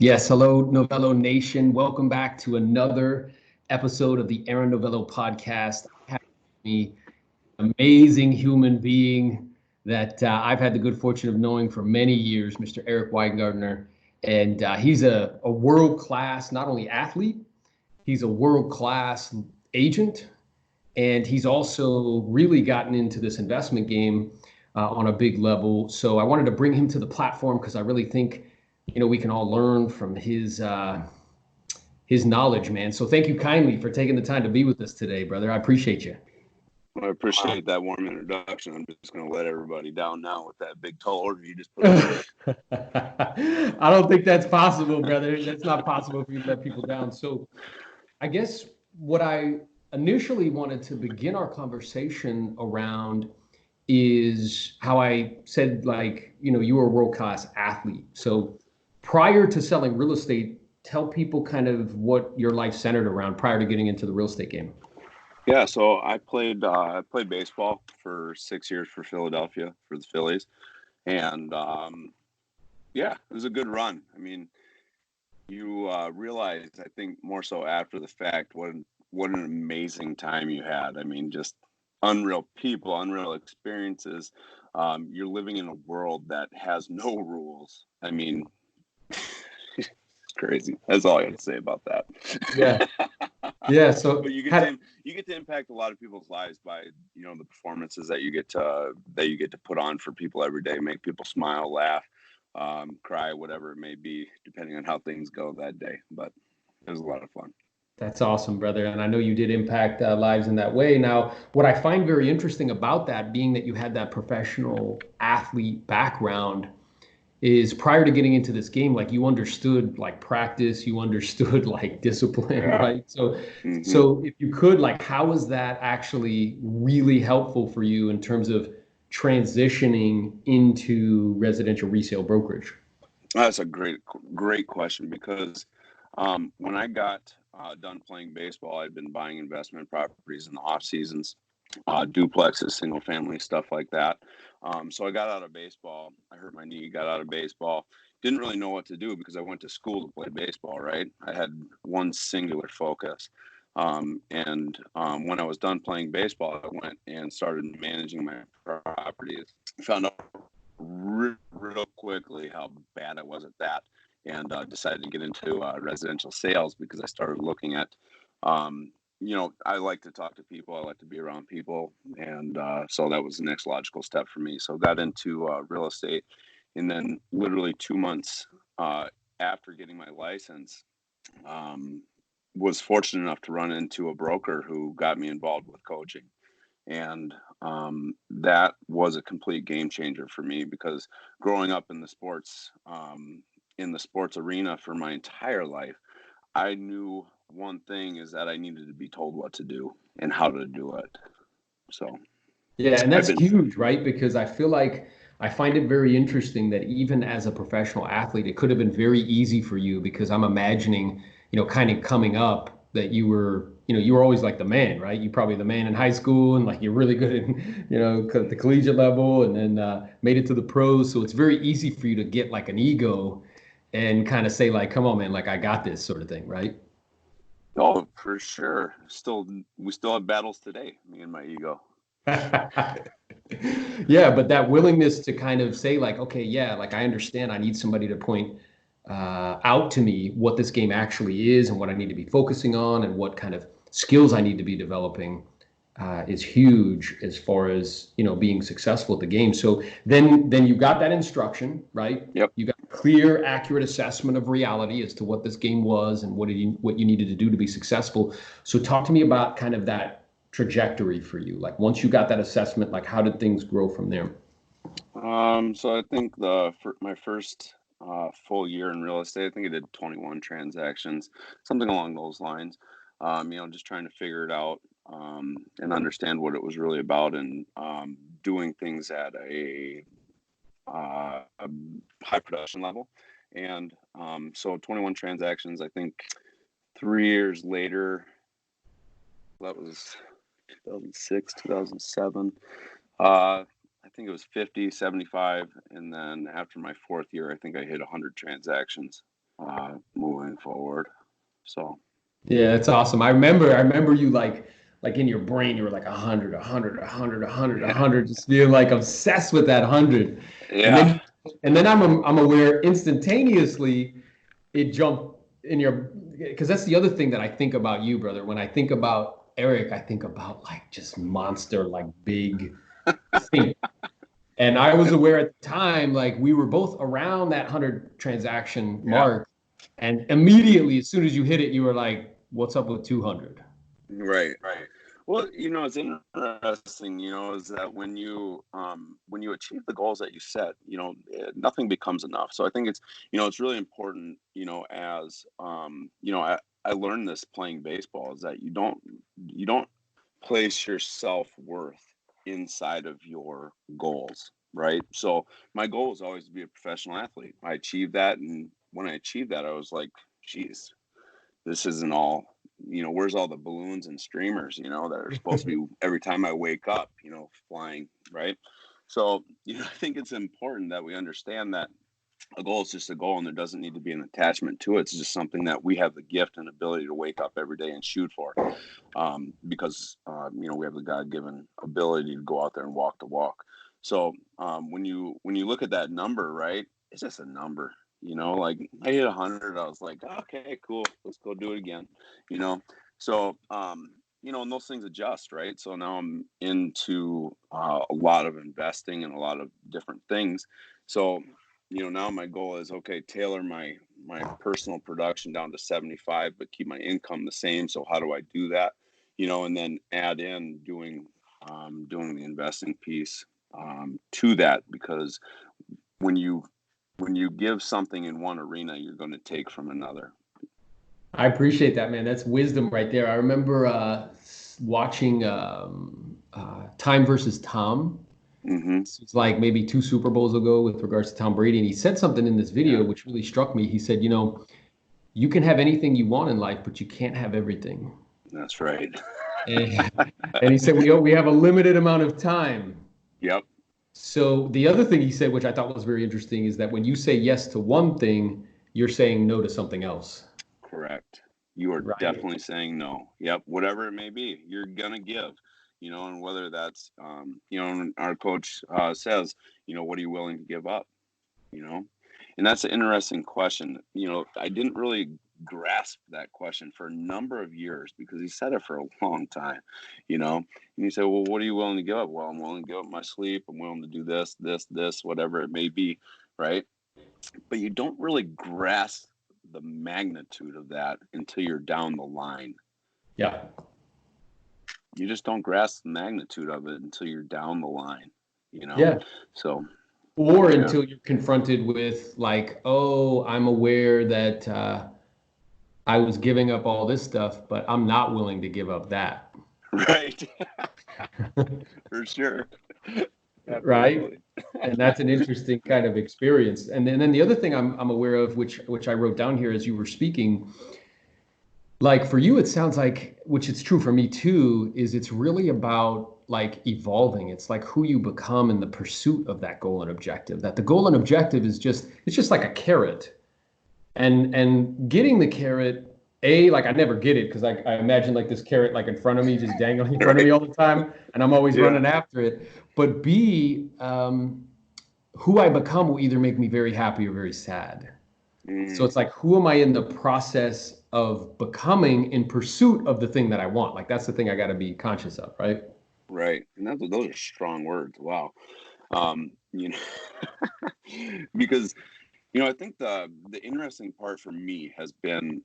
Yes, hello, Novello Nation. Welcome back to another episode of the Aaron Novello podcast. I have an amazing human being that I've had the good fortune of knowing for many years, Mr. Erik Winegarden. And he's a world-class, not only athlete, he's a world-class agent, and he's also really gotten into this investment game on a big level. So I wanted to bring him to the platform because I really think we can all learn from his knowledge, man. So thank you kindly for taking the time to be with us today, brother. I appreciate you. Well, I appreciate that warm introduction. I'm just going to let everybody down now with that big tall order you just put on. I don't think that's possible, brother. That's not possible for you to let people down. So I guess what I initially wanted to begin our conversation around is how I said, you were a world-class athlete. So prior to selling real estate, tell people kind of what your life centered around prior to getting into the real estate game. Yeah, so I played baseball for 6 years for Philadelphia, for the Phillies. And it was a good run. I mean, you realize, I think more so after the fact, what an amazing time you had. I mean, just unreal people, unreal experiences. You're living in a world that has no rules. I mean, it's crazy. That's all I got to say about that. Yeah. Yeah. So but you get to impact a lot of people's lives by the performances that you get to put on for people every day, make people smile, laugh, cry, whatever it may be, depending on how things go that day. But it was a lot of fun. That's awesome, brother. And I know you did impact lives in that way. Now, what I find very interesting about that, being that you had that professional athlete background, is prior to getting into this game, like you understood like practice, you understood like discipline, Yeah. right? So, Mm-hmm. so if you could, like, how was that actually really helpful for you in terms of transitioning into residential resale brokerage? That's a great question because when I got done playing baseball, I'd been buying investment properties in the off seasons, duplexes, single family, stuff like that. So I got out of baseball. I hurt my knee, got out of baseball. Didn't really know what to do because I went to school to play baseball, right? I had one singular focus. And when I was done playing baseball, I went and started managing my properties. Found out real quickly how bad I was at that, and decided to get into residential sales because I started looking at I like to talk to people, I like to be around people, and so that was the next logical step for me. So got into real estate, and then literally 2 months after getting my license, was fortunate enough to run into a broker who got me involved with coaching. And that was a complete game changer for me because growing up in the sports arena for my entire life, I knew one thing is that I needed to be told what to do and how to do it. So yeah, and that's huge, right? Because I feel like I find it very interesting that even as a professional athlete, it could have been very easy for you because I'm imagining, kind of coming up that you were always like the man, right? You probably the man in high school and like you're really good at, the collegiate level and then made it to the pros. So it's very easy for you to get like an ego and kind of say like, come on, man, like I got this sort of thing, right? Oh, for sure. We still have battles today, me and my ego. Yeah, but that willingness to kind of say like, okay, yeah, like I understand I need somebody to point out to me what this game actually is and what I need to be focusing on and what kind of skills I need to be developing is huge as far as being successful at the game. So then you got that instruction, right? Yep. You got a clear, accurate assessment of reality as to what this game was and what you needed to do to be successful. So talk to me about kind of that trajectory for you. Like once you got that assessment, like how did things grow from there? So I think my first full year in real estate, I think I did 21 transactions, something along those lines. Just trying to figure it out and understand what it was really about, and doing things at a high production level. And so 21 transactions. I think 3 years later, that was 2006, 2007. I think it was 50, 75. And then after my fourth year, I think I hit 100 transactions. moving forward. So. Yeah, that's awesome. I remember you like in your brain, you were like 100, 100, 100, 100, Yeah. 100, just being like obsessed with that 100. And Yeah. then I'm aware instantaneously it jumped in your, because that's the other thing that I think about you, brother. When I think about Erik, I think about like just monster, like big thing. And I was aware at the time, like we were both around that 100 transaction Yeah. mark. And immediately, as soon as you hit it, you were like, what's up with 200? Right. Well, it's interesting, is that when you achieve the goals that you set, nothing becomes enough. So I think it's really important, as I learned this playing baseball, is that you don't place your self-worth inside of your goals, right? So my goal was always to be a professional athlete. I achieved that, and when I achieved that, I was like, geez, this isn't all, where's all the balloons and streamers, that are supposed to be every time I wake up, flying, right? So, I think it's important that we understand that a goal is just a goal, and there doesn't need to be an attachment to it. It's just something that we have the gift and ability to wake up every day and shoot for, because we have the God-given ability to go out there and walk the walk. So when you look at that number, right, it's just a number. Like I hit 100, I was like, okay, cool, let's go do it again. So and those things adjust, right? So now I'm into a lot of investing and a lot of different things. So now my goal is, okay, tailor my personal production down to 75, but keep my income the same. So how do I do that? And then add in doing the investing piece to that, because when you give something in one arena, you're going to take from another. I appreciate that, man. That's wisdom right there. I remember watching Time versus Tom. Mm-hmm. It's like maybe 2 Super Bowls ago with regards to Tom Brady. And he said something in this video which really struck me. He said, you can have anything you want in life, but you can't have everything. That's right. And he said, we have a limited amount of time. Yep. So the other thing he said, which I thought was very interesting, is that when you say yes to one thing, you're saying no to something else. Correct. You are Right. definitely saying no. Yep. Whatever it may be, you're going to give, and whether that's, our coach says, what are you willing to give up? And that's an interesting question. I didn't really grasp that question for a number of years, because he said it for a long time, and you say, well, what are you willing to give up? Well, I'm willing to give up my sleep. I'm willing to do this, whatever it may be. Right. But you don't really grasp the magnitude of that until you're down the line. Yeah. You just don't grasp the magnitude of it until you're down the line, Yeah. So, or until you're confronted with like, oh, I'm aware that I was giving up all this stuff, but I'm not willing to give up that. Right. For sure. Right. And that's an interesting kind of experience. And then the other thing I'm aware of, which I wrote down here as you were speaking, like for you, it sounds like, which it's true for me too, is it's really about like evolving. It's like who you become in the pursuit of that goal and objective. That the goal and objective is it's just like a carrot. And getting the carrot, like I never get it because I imagine like this carrot like in front of me, just dangling in front of me all the time, and I'm always running after it. But B, who I become will either make me very happy or very sad. So it's like, who am I in the process of becoming in pursuit of the thing that I want? Like that's the thing I got to be conscious of, right? Right. And those are strong words. Wow. Because I think the interesting part for me has been,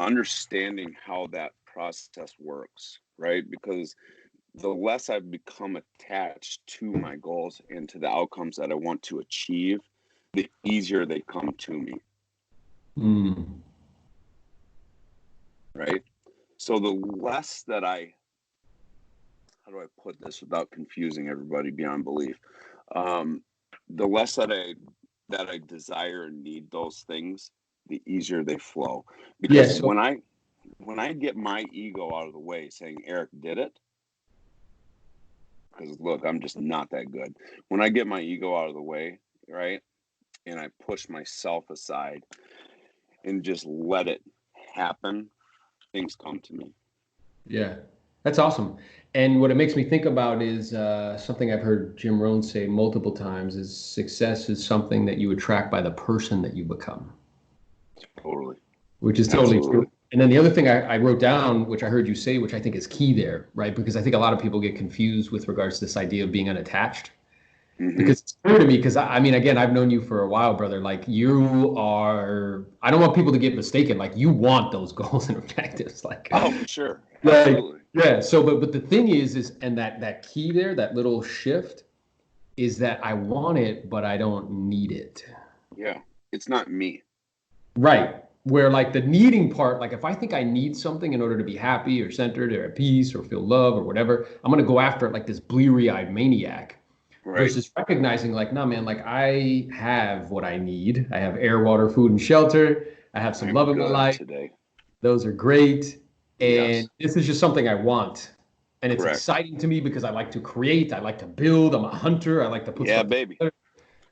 understanding how that process works, right? Because the less I've become attached to my goals and to the outcomes that I want to achieve, the easier they come to me. Right? So the less that how do I put this without confusing everybody beyond belief? The less that I desire and need those things, the easier they flow. Because when I get my ego out of the way saying Erik did it, because look, I'm just not that good. When I get my ego out of the way, right, and I push myself aside, and just let it happen, things come to me. Yeah, that's awesome. And what it makes me think about is something I've heard Jim Rohn say multiple times is success is something that you attract by the person that you become. Totally. Which is totally Absolutely. true. And then the other thing I wrote down, which I heard you say, which I think is key there, right? Because I think a lot of people get confused with regards to this idea of being unattached. Mm-hmm. Because it's clear to me, because I mean, again, I've known you for a while, brother. Like you are, I don't want people to get mistaken. Like you want those goals and objectives. Like, oh, for sure. Absolutely. Like, yeah. So, but the thing is, and that key there, that little shift is that I want it, but I don't need it. Yeah. It's not me. Right. Where like the needing part, like if I think I need something in order to be happy or centered or at peace or feel love or whatever, I'm going to go after it like this bleary-eyed maniac. Right. Versus recognizing like, no, man, like I have what I need. I have air, water, food, and shelter. I have some love in my life today. Those are great. And this is just something I want. And it's exciting to me because I like to create. I like to build. I'm a hunter. I like to put stuff together.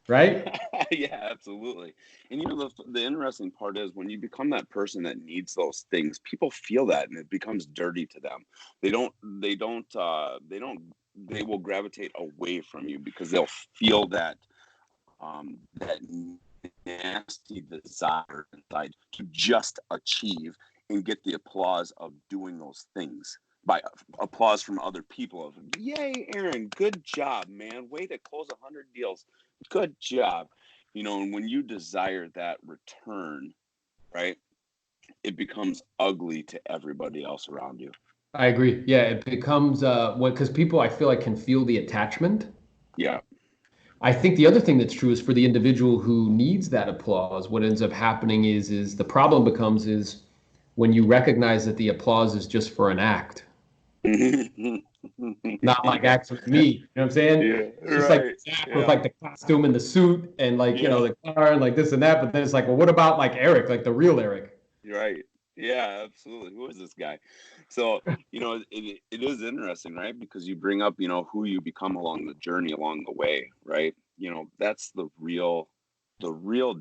Right? Yeah, absolutely. And you know, the interesting part is when you become that person that needs those things, people feel that and it becomes dirty to them. They will gravitate away from you because they'll feel that that nasty desire inside to just achieve and get the applause of doing those things, by applause from other people of, yay, Aaron, good job, man, way to close 100 deals, good job. You know, and when you desire that return, right, it becomes ugly to everybody else around you. I agree. Yeah, it becomes because people I feel like can feel the attachment. Yeah. I think the other thing that's true is for the individual who needs that applause, what ends up happening is the problem becomes is when you recognize that the applause is just for an act. Not like acts with me. You know what I'm saying? Yeah, it's just like with like the costume and the suit and like, you know, the car and like this and that. But then it's like, well, what about like Erik, like the real Erik? Right. Yeah, absolutely. Who is this guy? So, you know, it is interesting, right? Because you bring up, you know, who you become along the journey, along the way, right? You know, that's the real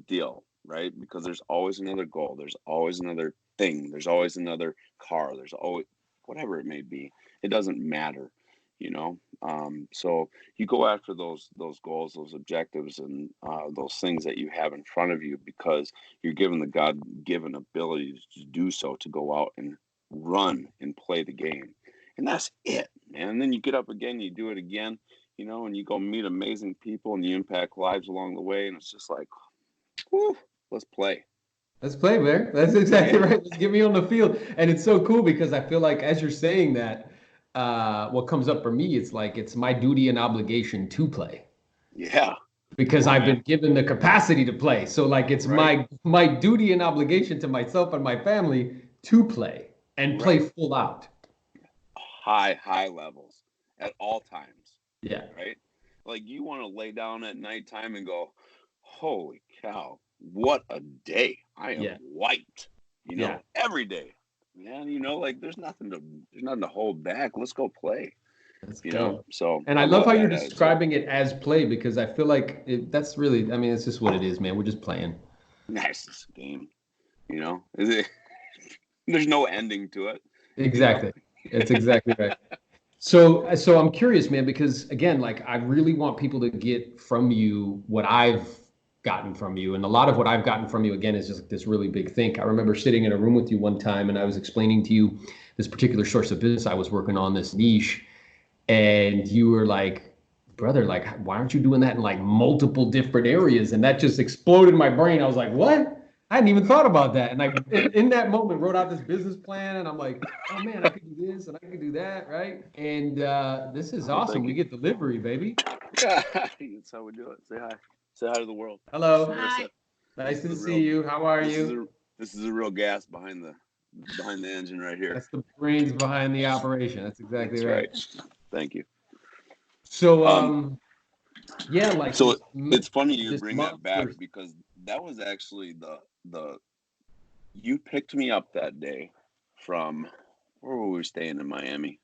deal, right? Because there's always another goal. There's always another thing. There's always another car. There's always whatever it may be. It doesn't matter, you know? So you go after those goals, those objectives, and those things that you have in front of you because you're given the God-given ability to do so, to go out and run and play the game. And that's it, man. And then you get up again, you do it again, you know, and you go meet amazing people and you impact lives along the way. And it's just like, whew, let's play. Let's play, man. That's exactly right. Let's get me on the field. And it's so cool because I feel like as you're saying that, what comes up for me, it's like it's my duty and obligation to play. Yeah. Because I've been given the capacity to play. So like it's my duty and obligation to myself and my family to play and play full out. High levels at all times. Yeah. Right? Like you want to lay down at nighttime and go, holy cow, what a day. I am wiped. You know, every day. Man, you know, like there's nothing to hold back. Let's go play. Let's go. Know? So and I love how you're describing it as play because I feel like that's really, I mean, it's just what it is, man. We're just playing. Nice game. You know, there's no ending to it. Exactly. You know? That's exactly right. So I'm curious, man, because again, like I really want people to get from you what I've gotten from you. And a lot of what I've gotten from you, again, is just this really big think. I remember sitting in a room with you one time and I was explaining to you this particular source of business I was working on, this niche. And you were like, brother, like, why aren't you doing that in like multiple different areas? And that just exploded in my brain. I was like, what? I hadn't even thought about that. And I, in that moment, wrote out this business plan. And I'm like, oh man, I could do this and I could do that, right? And this is awesome. We get delivery, baby. That's how we do it. Say hi. Say hi to the world. Hello. Hi. Nice to see you. How are you? This is a real gas behind the engine right here. That's the brains behind the operation. That's exactly right. Thank you. So, yeah, like so it's funny you bring that back because that was actually the you picked me up that day from where were we staying in Miami?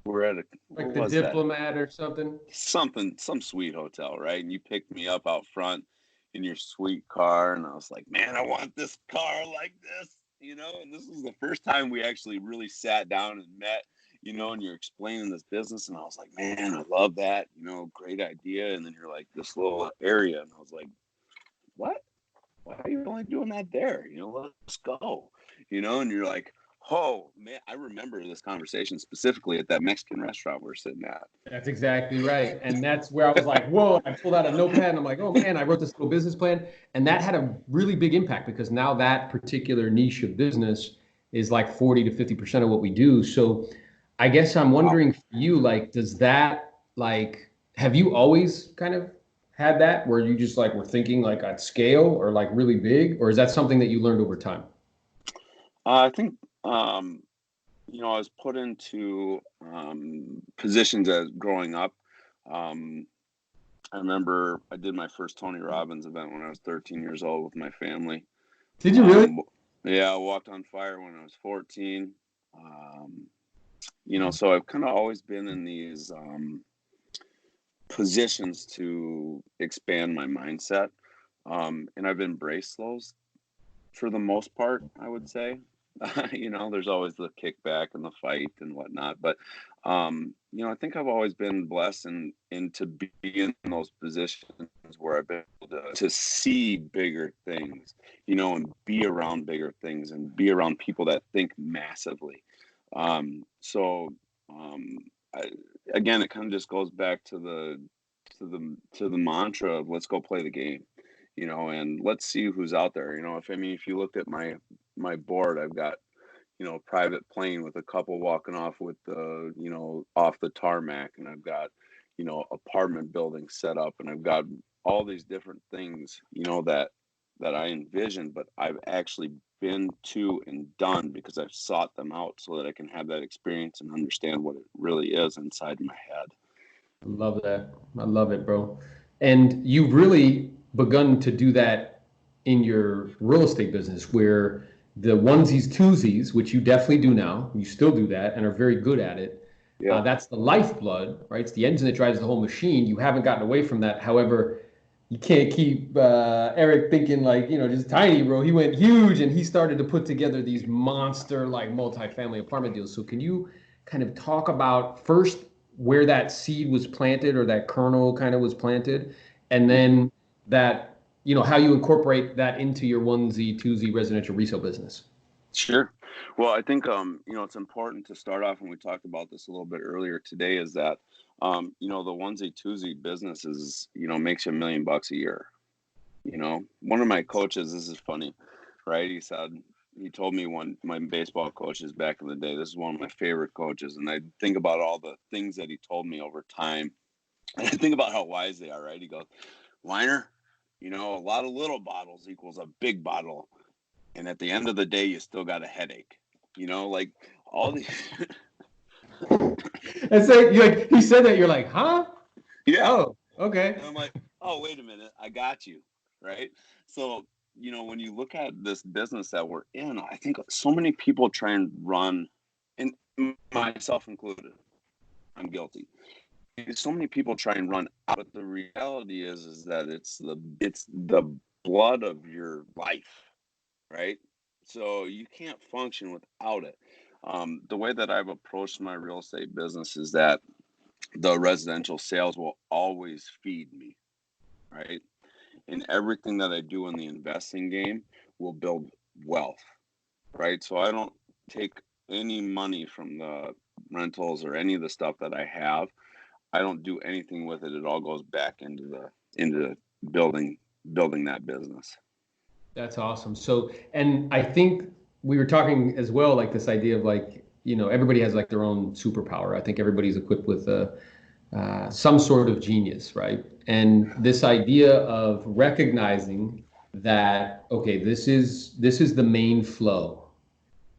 We're at like the Diplomat or something. Some sweet hotel, right? And you picked me up out front. in your sweet car. And I was like, man, I want this car like this, and this was the first time we actually really sat down and met, and you're explaining this business. And I was like, man, I love that, great idea. And then you're like, this little area. And I was like, what? Why are you only doing that there? Let's go, and you're like, oh man, I remember this conversation specifically at that Mexican restaurant we're sitting at. That's exactly right. And that's where I was like, whoa, I pulled out a notepad and I'm like, oh man, I wrote this little business plan. And that had a really big impact because now that particular niche of business is like 40 to 50% of what we do. So I guess I'm wondering for you, like, does that, like, have you always kind of had that where you just like were thinking like at scale or like really big, or is that something that you learned over time? I think, I was put into positions as growing up. Um, I remember I did my first Tony Robbins event when I was 13 years old with my family. Did you really? Yeah, I walked on fire when I was 14. So I've kind of always been in these positions to expand my mindset. And I've embraced those for the most part, I would say. There's always the kickback and the fight and whatnot. But, I think I've always been blessed and to be in those positions where I've been able to see bigger things, and be around bigger things and be around people that think massively. Again, it kind of just goes back to the mantra of let's go play the game, and let's see who's out there. If you looked at my board, I've got, private plane with a couple walking off with the, off the tarmac, and I've got, apartment building set up, and I've got all these different things, that I envision, but I've actually been to and done because I've sought them out so that I can have that experience and understand what it really is inside my head. I love that. I love it, bro. And you've really begun to do that in your real estate business where the onesies, twosies, which you definitely do now, you still do that and are very good at it. Yeah. That's the lifeblood, right? It's the engine that drives the whole machine. You haven't gotten away from that. However, you can't keep Erik thinking like, just tiny, bro. He went huge and he started to put together these monster like multifamily apartment deals. So can you kind of talk about first where that seed was planted or that kernel kind of was planted, and then that, how you incorporate that into your onesie, twosie residential resale business? Sure. Well, I think, it's important to start off, and we talked about this a little bit earlier today, is that, the onesie twosie business is, makes you $1 million a year. One of my coaches, this is funny, right? He told me my baseball coaches back in the day, this is one of my favorite coaches. And I think about all the things that he told me over time. And I think about how wise they are, right? He goes, Weiner, a lot of little bottles equals a big bottle. And at the end of the day, you still got a headache, like all these. And so he said that, you're like, huh? Yeah. Oh, okay. And I'm like, oh, wait a minute. I got you. Right. So, when you look at this business that we're in, I think so many people try and run, and myself included, I'm guilty. So many people try and run out, but the reality is that it's the blood of your life, right? So you can't function without it. The way that I've approached my real estate business is that the residential sales will always feed me, right? And everything that I do in the investing game will build wealth, right? So I don't take any money from the rentals or any of the stuff that I have. I don't do anything with it. It all goes back into building that business. That's awesome. So, and I think we were talking as well, like this idea of like, everybody has like their own superpower. I think everybody's equipped with some sort of genius, right? And this idea of recognizing that, okay, this is the main flow.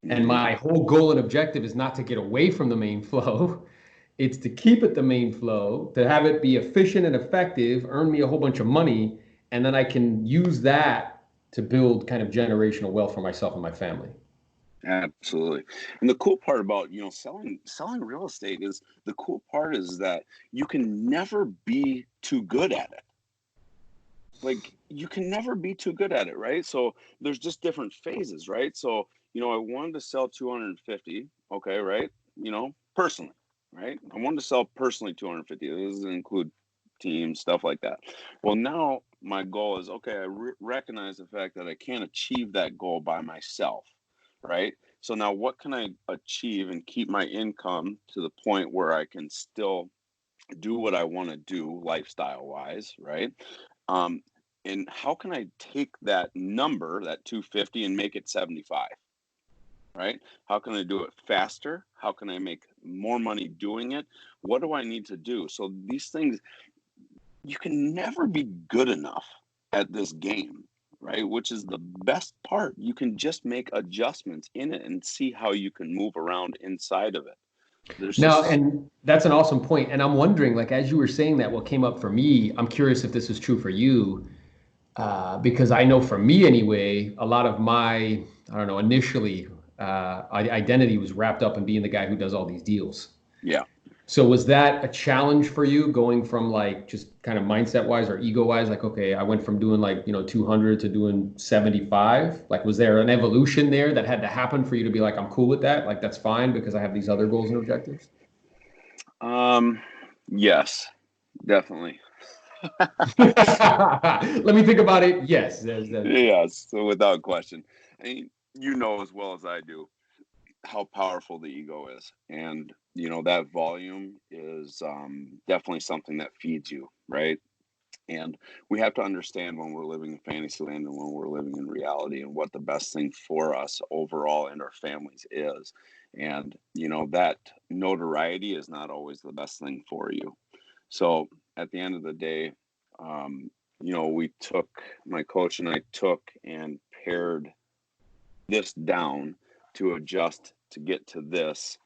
And my whole goal and objective is not to get away from the main flow. It's to keep it the main flow, to have it be efficient and effective, earn me a whole bunch of money, and then I can use that to build kind of generational wealth for myself and my family. Absolutely. And the cool part about, selling real estate is that you can never be too good at it. Like you can never be too good at it, right? So there's just different phases, right? So, I wanted to sell 250, okay, right? Personally, right? I wanted to sell personally 250. This doesn't include teams, stuff like that. Well, now my goal is, okay, I recognize the fact that I can't achieve that goal by myself, right? So now what can I achieve and keep my income to the point where I can still do what I want to do lifestyle wise, right? Um, and how can I take that number, that 250, and make it 75, right? How can I do it faster? How can I make more money doing it? What do I need to do? So these things, you can never be good enough at this game, right? Which is the best part. You can just make adjustments in it and see how you can move around inside of it. And that's an awesome point. And I'm wondering, like, as you were saying that, what came up for me, I'm curious if this is true for you, because I know for me anyway, a lot of my, I don't know, initially, identity was wrapped up in being the guy who does all these deals. Yeah. So was that a challenge for you going from like just kind of mindset wise or ego wise? Like, okay, I went from doing 200 to doing 75. Like, was there an evolution there that had to happen for you to be like, I'm cool with that? Like, that's fine because I have these other goals and objectives? Yes, definitely. Let me think about it. Yes. Yes, so without question. I mean, as well as I do how powerful the ego is. And, that volume is definitely something that feeds you, right? And we have to understand when we're living in fantasy land and when we're living in reality and what the best thing for us overall and our families is. And, that notoriety is not always the best thing for you. So at the end of the day, my coach and I took and pared this down to adjust to get to this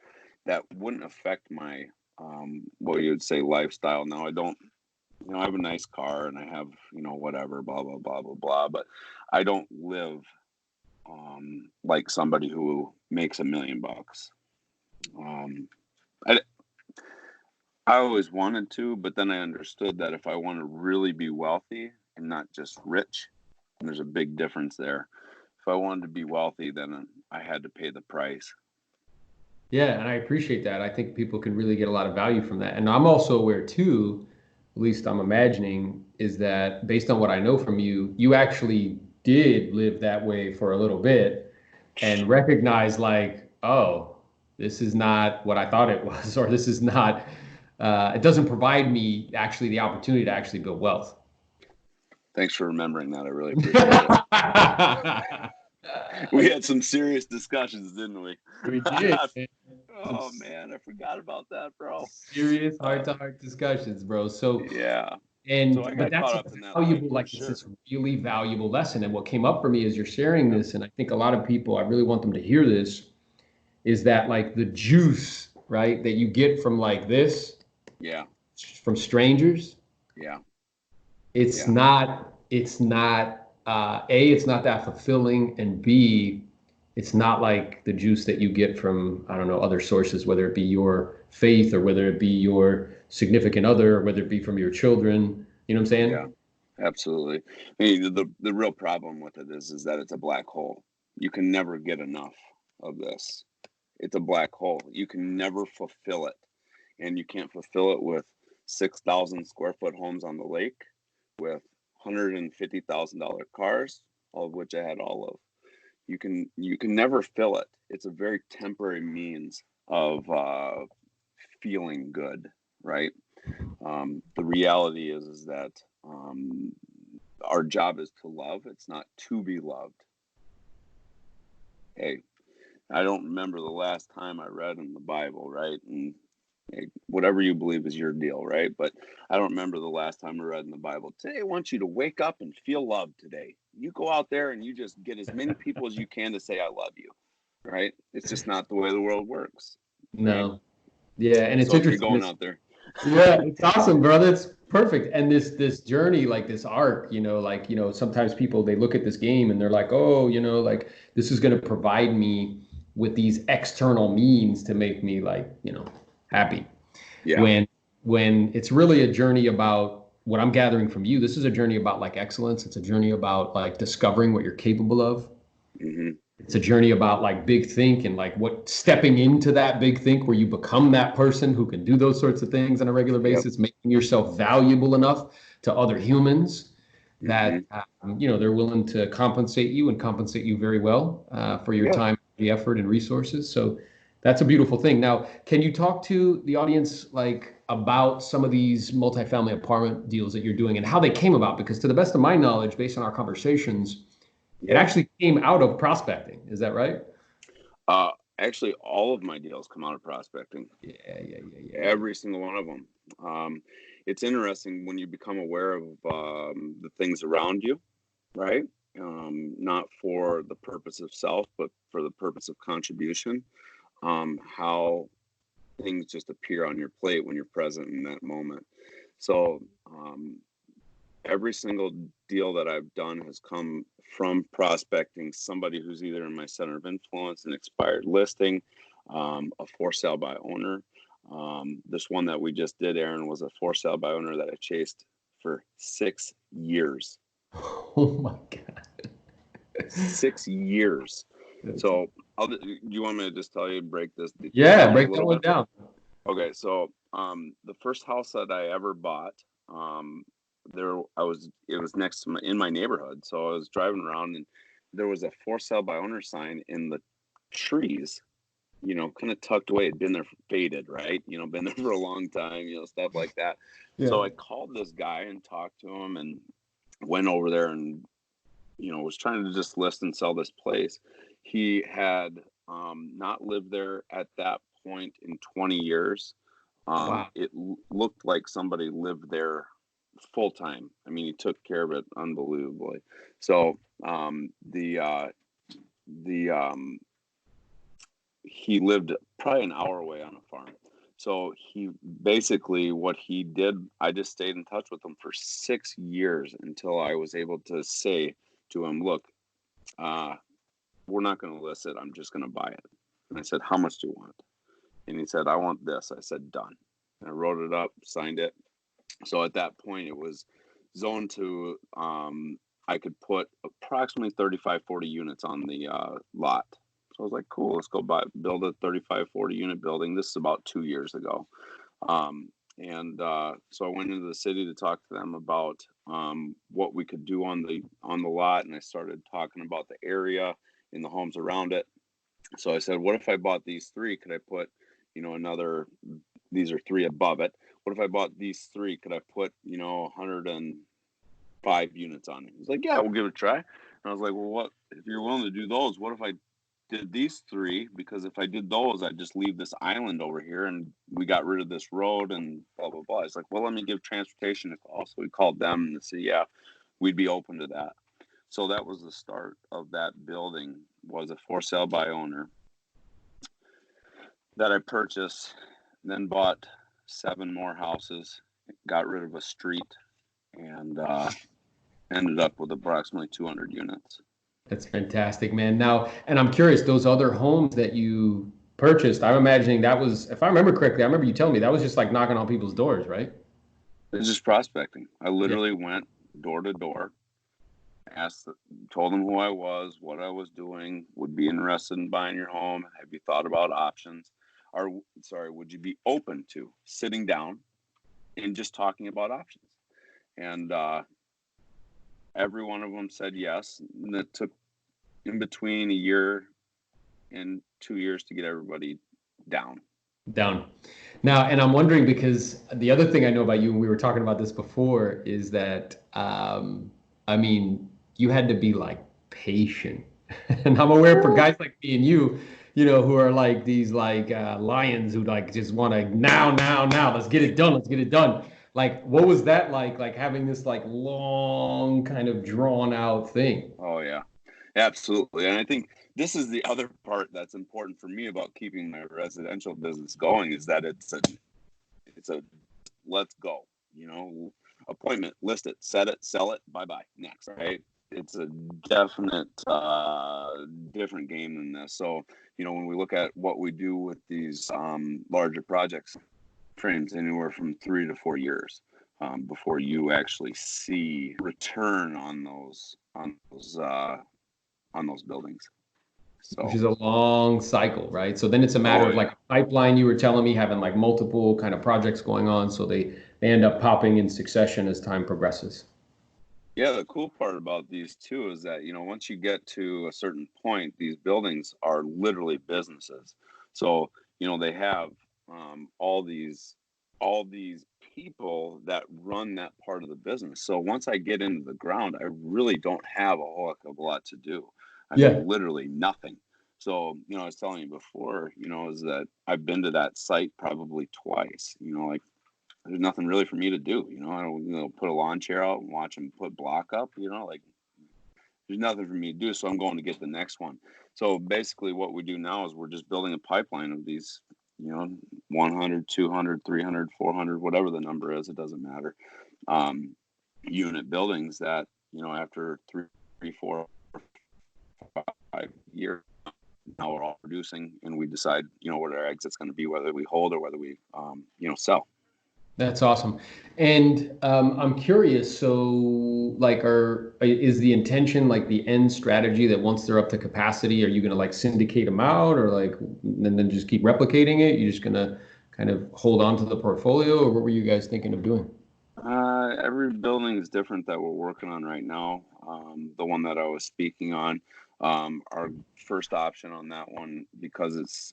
that wouldn't affect my what you would say lifestyle. Now I don't, I have a nice car and I have, whatever, blah blah blah blah blah, but I don't live like somebody who makes $1 million. I always wanted to, but then I understood that if I want to really be wealthy and not just rich, and there's a big difference there. If I wanted to be wealthy, then I had to pay the price. Yeah, and I appreciate that. I think people can really get a lot of value from that. And I'm also aware too, at least I'm imagining, is that based on what I know from you, you actually did live that way for a little bit and recognize like, oh, this is not what I thought it was, or this is not, it doesn't provide me actually the opportunity to actually build wealth. Thanks for remembering that. I really appreciate it. We had some serious discussions, didn't we? We did. Oh man, I forgot about that, bro. Serious heart-to-heart discussions, bro. So yeah. but that's a valuable, like it's this really valuable lesson. And what came up for me as you're sharing this, and I think a lot of people, I really want them to hear this, is that like the juice, right, that you get from like this, from strangers, it's not it's not that fulfilling, and B, it's not like the juice that you get from, I don't know, other sources, whether it be your faith or whether it be your significant other, or whether it be from your children. You know what I'm saying? Yeah, absolutely. I mean, the real problem with it is that it's a black hole. You can never get enough of this. It's a black hole. You can never fulfill it. And you can't fulfill it with 6,000 square foot homes on the lake with $150,000 cars, all of which I had all of. You can never fill it. It's a very temporary means of feeling good, right? The reality is that our job is to love. It's not to be loved. Hey, I don't remember the last time I read in the Bible, right? And whatever you believe is your deal, right? But I don't remember the last time I read in the Bible. Today, I want you to wake up and feel love today. You go out there and you just get as many people as you can to say, I love you, right? It's just not the way the world works. No. Right? Yeah, and it's so interesting. You're going out there. Yeah, it's awesome, brother. It's perfect. And this journey, like this arc, sometimes people, they look at this game and they're like, oh, like this is going to provide me with these external means to make me like, happy. Yeah. When it's really a journey about what I'm gathering from you, this is a journey about like excellence. It's a journey about like discovering what you're capable of. Mm-hmm. It's a journey about like big think and like what stepping into that big think where you become that person who can do those sorts of things on a regular Yep. basis, making yourself valuable enough to other humans Mm-hmm. that they're willing to compensate you and compensate you very well for your Yeah. time, the effort, and resources. So that's a beautiful thing. Now, can you talk to the audience like about some of these multifamily apartment deals that you're doing and how they came about? Because to the best of my knowledge, based on our conversations, it Yeah. actually came out of prospecting. Is that right? Uh, Actually, all of my deals come out of prospecting. Yeah. Every single one of them. It's interesting when you become aware of the things around you, right? Not for the purpose of self, but for the purpose of contribution. How things just appear on your plate when you're present in that moment. So every single deal that I've done has come from prospecting somebody who's either in my center of influence, an expired listing, a for sale by owner. This one that we just did, Aaron, was a for sale by owner that I chased for 6 years. Oh my God. 6 years. That's, So, do you want me to just tell you, break this yeah, down a break that little one bit? down. Okay, so the first house that I ever bought, it was next to in my neighborhood. So I was driving around and there was a for sale by owner sign in the trees, kind of tucked away. It'd been there faded, right? Been there for a long time, stuff like that. Yeah. So I called this guy and talked to him and went over there and, was trying to just list and sell this place. He had not lived there at that point in 20 years. Wow. It looked like somebody lived there full time. I mean, he took care of it unbelievably. So the he lived probably an hour away on a farm. So he basically what he did, I just stayed in touch with him for 6 years until I was able to say to him, look, we're not going to list it. I'm just going to buy it. And I said, how much do you want? And he said, I want this. I said, done. And I wrote it up, signed it. So at that point, it was zoned to, I could put approximately 35, 40 units on the lot. So I was like, cool, let's go build a 35, 40 unit building. This is about 2 years ago. So I went into the city to talk to them about what we could do on the lot. And I started talking about the area and the homes around it. So I said, what if I bought these three? Could I put, these are three above it. What if I bought these three? Could I put, 105 units on it? He's like, yeah, we'll give it a try. And I was like, well, what if you're willing to do those? What if I did these three? Because if I did those, I'd just leave this island over here and we got rid of this road and blah, blah, blah. It's like, well, let me give transportation a call. So we called them and they said, yeah, we'd be open to that. So that was the start of that building, was a for sale by owner that I purchased, then bought 7 more houses, got rid of a street, and ended up with approximately 200 units. That's fantastic, man. Now, and I'm curious, those other homes that you purchased, I'm imagining that was, if I remember correctly, I remember you telling me that was just like knocking on people's doors, right? It's just prospecting. I Yeah. literally went door to door, told them who I was, what I was doing, would be interested in buying your home. Have you thought about options? Would you be open to sitting down and just talking about options? And every one of them said yes. And it took in between a year and 2 years to get everybody down. Down. Now, and I'm wondering because the other thing I know about you, and we were talking about this before, is that I mean, you had to be like patient. And I'm aware for guys like me and you know, who are like these like lions who like just want to now, let's get it done, let's get it done. Like, what was that like having this like long kind of drawn out thing? Oh yeah, absolutely. And I think this is the other part that's important for me about keeping my residential business going, is that it's a let's go, appointment, list it, set it, sell it, bye next, right? It's a definite different game than this. So when we look at what we do with these larger projects, frames anywhere from 3 to 4 years. before you actually see return on those buildings. Which So, is a long cycle, right? So then it's a matter oh of like yeah, a pipeline you were telling me having like multiple kind of projects going on. So they end up popping in succession as time progresses. yeah. The cool part about these too is that once you get to a certain point, these buildings are literally businesses. So they have all these people that run that part of the business. So once I get into the ground, I really don't have a whole heck of a lot to do. I have Yeah. literally nothing. So, I was telling you before, is that I've been to that site probably twice. Like there's nothing really for me to do. I don't, put a lawn chair out and watch them put block up. Like there's nothing for me to do. So I'm going to get the next one. So basically, what we do now is we're just building a pipeline of these, 100, 200, 300, 400, whatever the number is, it doesn't matter. Unit buildings that, after 3, 4, 5 years, now we're all producing, and we decide, what our exit's going to be, whether we hold or whether we, sell. That's awesome. And I'm curious, so like is the intention like the end strategy that once they're up to capacity, are you going to like syndicate them out or like and then just keep replicating it? You're just going to kind of hold on to the portfolio, or what were you guys thinking of doing? Every building is different that we're working on right now. The one that I was speaking on, our first option on that one, because it's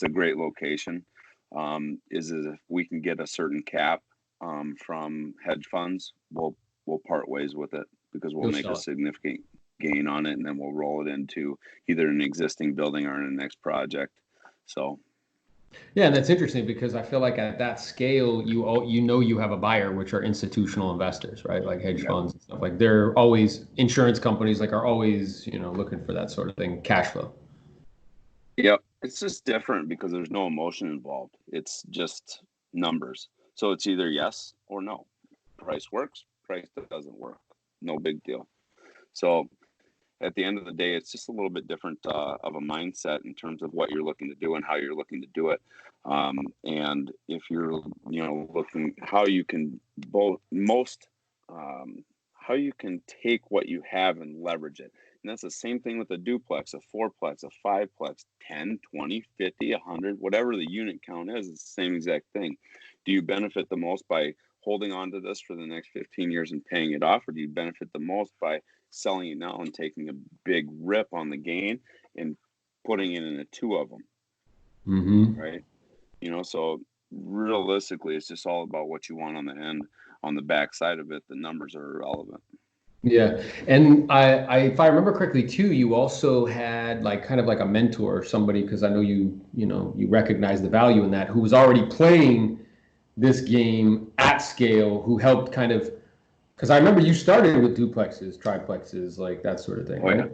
a great location, is if we can get a certain cap from hedge funds, we'll part ways with it because we'll You'll make a sell it. significant gain on it, and then we'll roll it into either an existing building or in the next project. So. Yeah, and that's interesting because I feel like at that scale, you have a buyer, which are institutional investors, right? Like hedge Yep. funds and stuff. Like they're always insurance companies, like are always looking for that sort of thing, cash flow. Yep. It's just different because there's no emotion involved. It's just numbers. So it's either yes or no. Price works, price doesn't work. No big deal. So at the end of the day, it's just a little bit different of a mindset in terms of what you're looking to do and how you're looking to do it. And if you're, looking how you can how you can take what you have and leverage it. And that's the same thing with a duplex, a fourplex, a fiveplex, 10, 20, 50, 100, whatever the unit count is, it's the same exact thing. Do you benefit the most by holding on to this for the next 15 years and paying it off, or do you benefit the most by selling it now and taking a big rip on the gain and putting it into two of them, Mm-hmm. right? So realistically, it's just all about what you want on the end. On the back side of it, the numbers are irrelevant. Yeah. And if I remember correctly too, you also had like kind of like a mentor, somebody, because I know you recognize the value in that, who was already playing this game at scale, who helped kind of, because I remember you started with duplexes, triplexes, like that sort of thing, Oh yeah. right?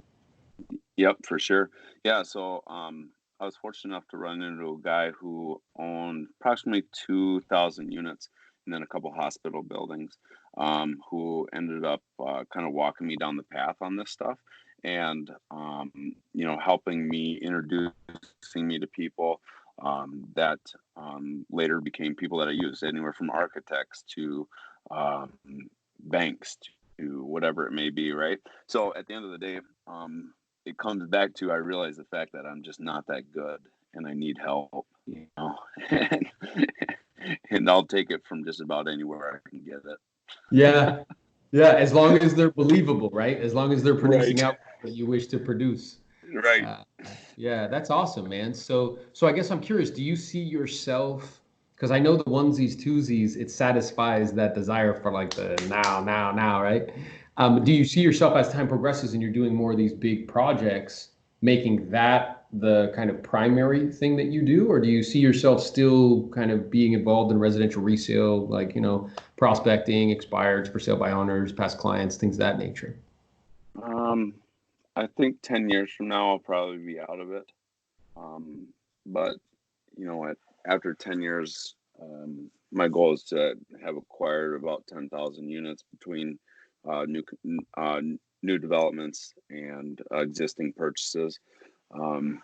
Yep, for sure. Yeah, so I was fortunate enough to run into a guy who owned approximately 2,000 units and then a couple hospital buildings, who ended up kind of walking me down the path on this stuff and, helping me, introducing me to people that later became people that I used, anywhere from architects to um, banks to whatever it may be, right? So at the end of the day, it comes back to I realize the fact that I'm just not that good and I need help, and, and I'll take it from just about anywhere I can get it. Yeah. Yeah. As long as they're believable, right? As long as they're Right. producing out what you wish to produce. Right. Uh, yeah, that's awesome, man. So I guess I'm curious, do you see yourself, because I know the onesies, twosies, it satisfies that desire for like the now, right? Do you see yourself as time progresses and you're doing more of these big projects, making that the kind of primary thing that you do, or do you see yourself still kind of being involved in residential resale, like, prospecting, expireds, for sale by owners, past clients, things of that nature? Um, I think 10 years from now, I'll probably be out of it. Um, but you know what? After 10 years, my goal is to have acquired about 10,000 units between uh, new uh, new developments and existing purchases. Um,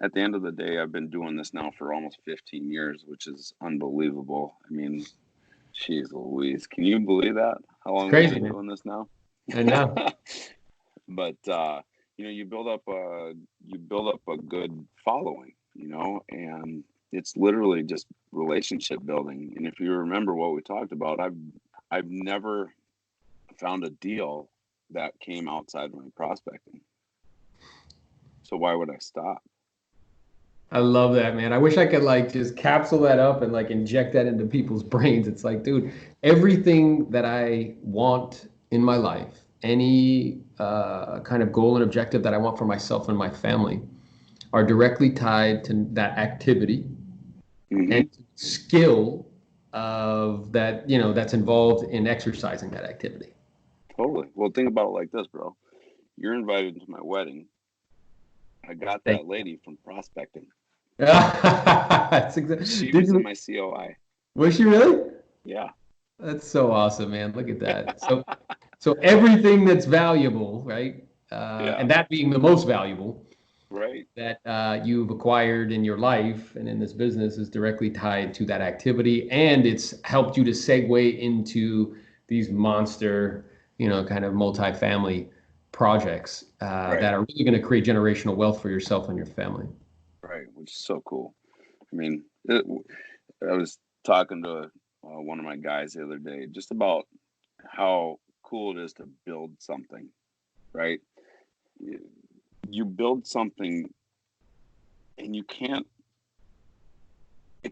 at the end of the day, I've been doing this now for almost 15 years, which is unbelievable. I mean, Jeez Louise, can you believe that? How long have Crazy, we been man. doing this now? I know. But you build up a good following, and it's literally just relationship building. And if you remember what we talked about, I've never found a deal that came outside my prospecting. So why would I stop? I love that, man. I wish I could like just capsule that up and like inject that into people's brains. It's like, dude, everything that I want in my life, any kind of goal and objective that I want for myself and my family, are directly tied to that activity and skill of that, that's involved in exercising that activity. Totally. Well, think about it like this, bro. You're invited to my wedding. I got that lady from prospecting. That's exactly. She was in my COI. Was she really? Yeah. That's so awesome, man. Look at that. So everything that's valuable, right? And that being the most valuable, right, that you've acquired in your life and in this business is directly tied to that activity, and it's helped you to segue into these monster, kind of multifamily projects that are really going to create generational wealth for yourself and your family. Right, which is so cool. I mean, I was talking to one of my guys the other day just about how cool it is to build something, right? You build something and it can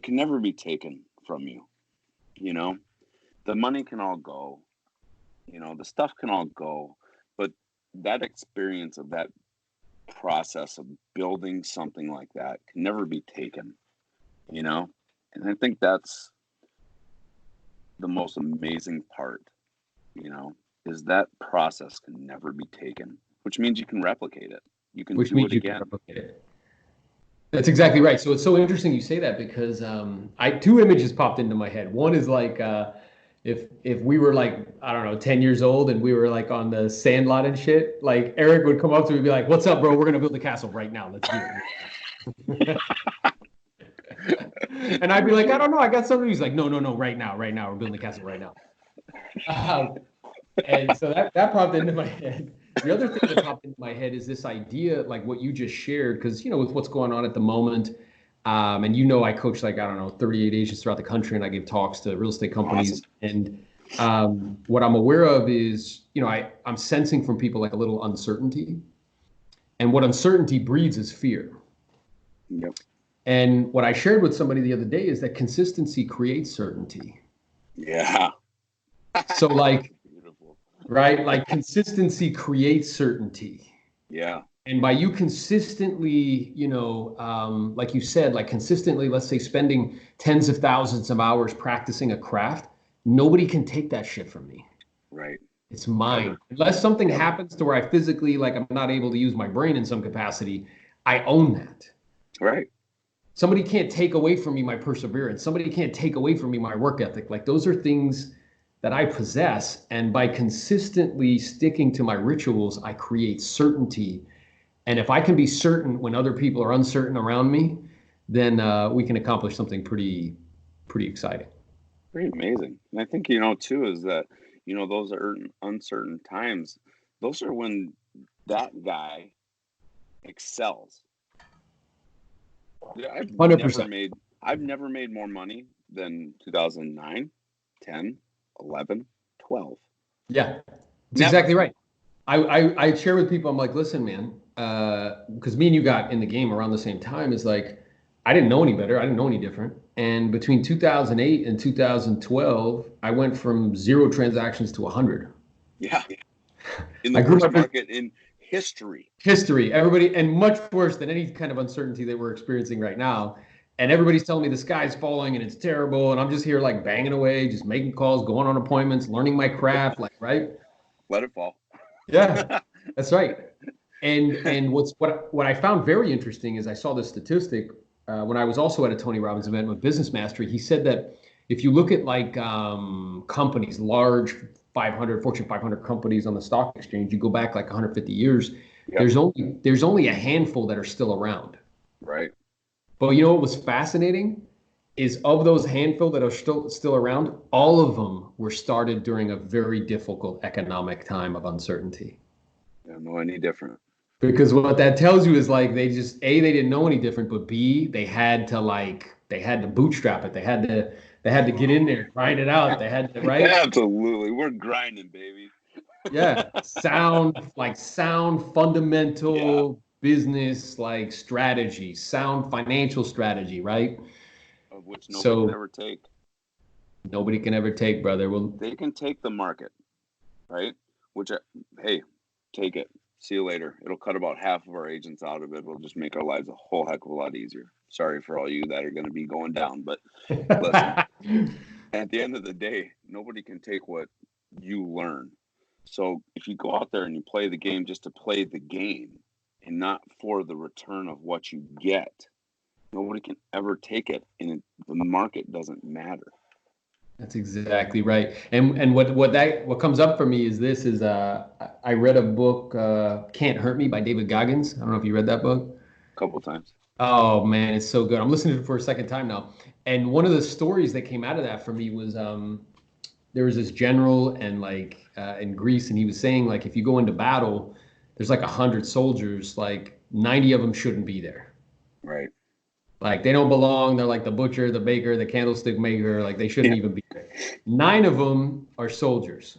never be taken from you. The money can all go, the stuff can all go, but that experience of that process of building something like that can never be taken, and I think that's the most amazing part, is that process can never be taken, which means you can replicate it. You can do it again. That's exactly right. So it's so interesting you say that because two images popped into my head. One is like if we were like, I don't know, 10 years old and we were like on the sand lot and shit, like Erik would come up to me and be like, "What's up, bro? We're going to build a castle right now. Let's do it." And I'd be like, "I don't know. I got something." He's like, no, right now. We're building the castle right now. And so that popped into my head. The other thing that popped into my head is this idea, like what you just shared, because, with what's going on at the moment, and I coach 38 agents throughout the country, and I give talks to real estate companies. Awesome. And what I'm aware of is, I'm sensing from people like a little uncertainty. And what uncertainty breeds is fear. Yep. And what I shared with somebody the other day is that consistency creates certainty. Yeah. So right? Like consistency creates certainty. Yeah. And by you consistently, like you said, like consistently, let's say spending tens of thousands of hours practicing a craft, nobody can take that shit from me. Right. It's mine. Unless something happens to where I physically, I'm not able to use my brain in some capacity, I own that. Right. Somebody can't take away from me my perseverance. Somebody can't take away from me my work ethic. Like those are things that I possess. And by consistently sticking to my rituals, I create certainty. And if I can be certain when other people are uncertain around me, then we can accomplish something pretty exciting. Pretty amazing. And I think, too, is that, those are uncertain times. Those are when that guy excels. I've 100%. I've never made more money than 2009, 10, 11, 12. Yeah, that's exactly right. I share with people, I'm like, listen, man, because me and you got in the game around the same time, is like, I didn't know any better. I didn't know any different. And between 2008 and 2012, I went from 0 transactions to 100. Yeah. In the worst market in history. Everybody, and much worse than any kind of uncertainty that we're experiencing right now. And everybody's telling me the sky's falling and it's terrible. And I'm just here like banging away, just making calls, going on appointments, learning my craft, right? Let it fall. Yeah, that's right. And what I found very interesting is I saw this statistic when I was also at a Tony Robbins event with Business Mastery. He said that if you look at companies, large 500, Fortune 500 companies on the stock exchange, you go back 150 years, yep. There's only a handful that are still around. Right. But what was fascinating is of those handful that are still around, all of them were started during a very difficult economic time of uncertainty. I don't know any different. Because what that tells you is like they just A, they didn't know any different, but B, they had to bootstrap it. They had to get in there, grind it out. They had to, right? Absolutely. We're grinding, baby. Yeah. Sound fundamental business like strategy, sound financial strategy, right? Of which nobody can ever take. Nobody can ever take, brother. Well, they can take the market, right? Which, hey, take it. See you later. It'll cut about half of our agents out of it. It'll just make our lives a whole heck of a lot easier. Sorry for all you that are going to be going down, but listen, at the end of the day, nobody can take what you learn. So if you go out there and you play the game just to play the game and not for the return of what you get, nobody can ever take it, and the market doesn't matter. That's exactly right. And what comes up for me is I read a book, Can't Hurt Me by David Goggins. I don't know if you read that book. A couple of times. Oh man, it's so good. I'm listening to it for a second time now. And one of the stories that came out of that for me was there was this general and in Greece, and he was saying like if you go into battle, there's like 100 soldiers, like 90 of them shouldn't be there. Right. Like they don't belong. They're like the butcher, the baker, the candlestick maker. Like they shouldn't even be there. 9 of them are soldiers.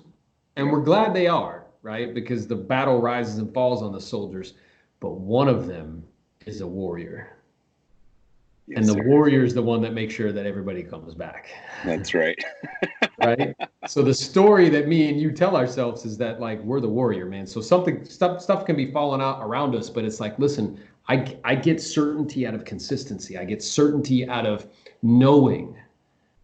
And we're glad they are, right? Because the battle rises and falls on the soldiers. But one of them is a warrior. Yes, and the warrior is the one that makes sure that everybody comes back. That's right. Right? So the story that me and you tell ourselves is that like we're the warrior, man. So stuff can be falling out around us, but it's like, listen, I get certainty out of consistency. I get certainty out of knowing,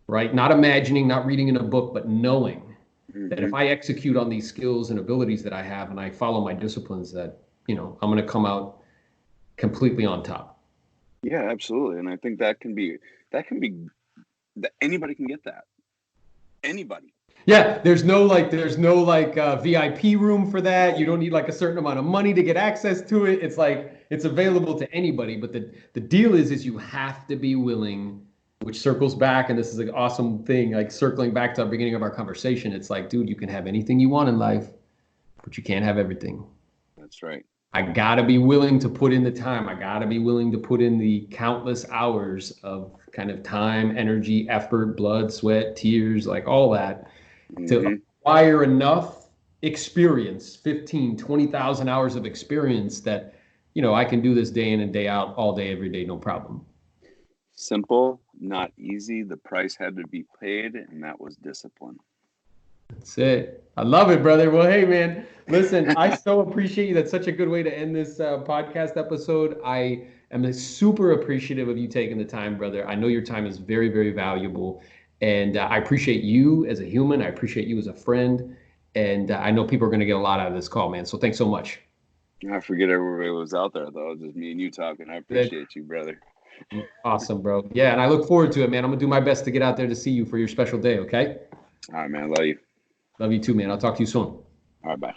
right? Not imagining, not reading in a book, but knowing that if I execute on these skills and abilities that I have and I follow my disciplines, that, I'm going to come out completely on top. Yeah, absolutely. And I think that can be that anybody can get that. Anybody. Yeah, there's no VIP room for that. You don't need like a certain amount of money to get access to it. It's like it's available to anybody. But the deal is you have to be willing, which circles back, and this is an awesome thing, like circling back to the beginning of our conversation. It's like, dude, you can have anything you want in life, but you can't have everything. That's right. I gotta be willing to put in the time. I gotta be willing to put in the countless hours of kind of time, energy, effort, blood, sweat, tears, like all that. To acquire enough experience, 15, 20,000 hours of experience that, I can do this day in and day out, all day, every day, no problem. Simple, not easy. The price had to be paid, and that was discipline. That's it. I love it, brother. Well, hey, man, listen, I so appreciate you. That's such a good way to end this podcast episode. I am super appreciative of you taking the time, brother. I know your time is very, very valuable. And I appreciate you as a human. I appreciate you as a friend. And I know people are going to get a lot out of this call, man. So thanks so much. I forget everybody was out there, though. Just me and you talking. I appreciate you, brother. Awesome, bro. Yeah, and I look forward to it, man. I'm going to do my best to get out there to see you for your special day, okay? All right, man. Love you. Love you too, man. I'll talk to you soon. All right, bye.